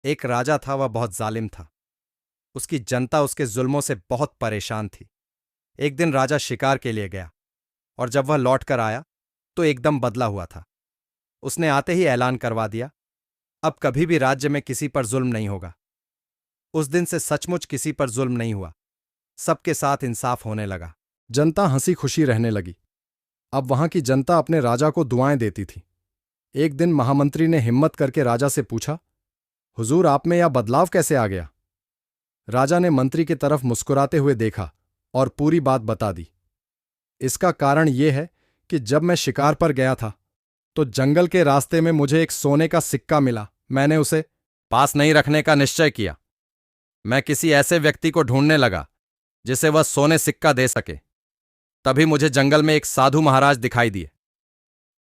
एक राजा था, वह बहुत जालिम था। उसकी जनता उसके जुल्मों से बहुत परेशान थी। एक दिन राजा शिकार के लिए गया और जब वह लौटकर आया तो एकदम बदला हुआ था। उसने आते ही ऐलान करवा दिया, अब कभी भी राज्य में किसी पर जुल्म नहीं होगा। उस दिन से सचमुच किसी पर जुल्म नहीं हुआ। सबके साथ इंसाफ होने लगा। जनता हंसी खुशी रहने लगी। अब वहां की जनता अपने राजा को दुआएं देती थी। एक दिन महामंत्री ने हिम्मत करके राजा से पूछा, हुजूर, आप में यह बदलाव कैसे आ गया? राजा ने मंत्री की तरफ मुस्कुराते हुए देखा और पूरी बात बता दी। इसका कारण यह है कि जब मैं शिकार पर गया था तो जंगल के रास्ते में मुझे एक सोने का सिक्का मिला। मैंने उसे पास नहीं रखने का निश्चय किया। मैं किसी ऐसे व्यक्ति को ढूंढने लगा जिसे वह सोने सिक्का दे सके। तभी मुझे जंगल में एक साधु महाराज दिखाई दिए।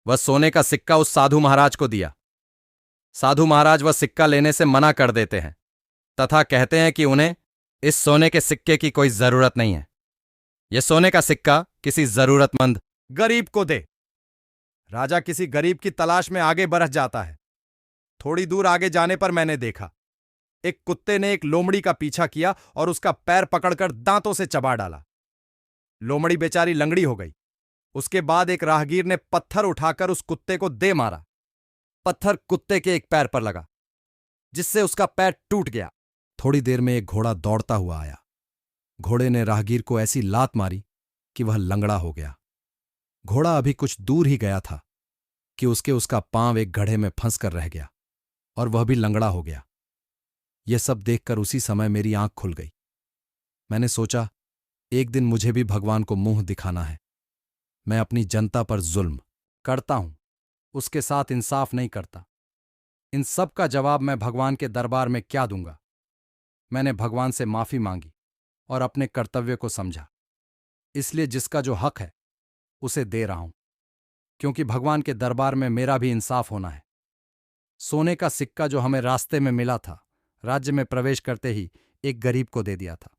वह सोने का सिक्का उस साधु महाराज को दिया। साधु महाराज वह सिक्का लेने से मना कर देते हैं तथा कहते हैं कि उन्हें इस सोने के सिक्के की कोई जरूरत नहीं है। यह सोने का सिक्का किसी जरूरतमंद गरीब को दे। राजा किसी गरीब की तलाश में आगे बढ़ जाता है। थोड़ी दूर आगे जाने पर मैंने देखा एक कुत्ते ने एक लोमड़ी का पीछा किया और उसका पैर पकड़कर दांतों से चबा डाला। लोमड़ी बेचारी लंगड़ी हो गई। उसके बाद एक राहगीर ने पत्थर उठाकर उस कुत्ते को दे मारा। पत्थर कुत्ते के एक पैर पर लगा जिससे उसका पैर टूट गया। थोड़ी देर में एक घोड़ा दौड़ता हुआ आया। घोड़े ने राहगीर को ऐसी लात मारी कि वह लंगड़ा हो गया। घोड़ा अभी कुछ दूर ही गया था कि उसका पांव एक गड्ढे में फंस कर रह गया और वह भी लंगड़ा हो गया। यह सब देखकर उसी समय मेरी आंख खुल गई। मैंने सोचा, एक दिन मुझे भी भगवान को मुंह दिखाना है। मैं अपनी जनता पर जुल्म करता हूं, उसके साथ इंसाफ नहीं करता। इन सब का जवाब मैं भगवान के दरबार में क्या दूंगा? मैंने भगवान से माफी मांगी और अपने कर्तव्य को समझा। इसलिए जिसका जो हक है उसे दे रहा हूं, क्योंकि भगवान के दरबार में मेरा भी इंसाफ होना है। सोने का सिक्का जो हमें रास्ते में मिला था, राज्य में प्रवेश करते ही एक गरीब को दे दिया था।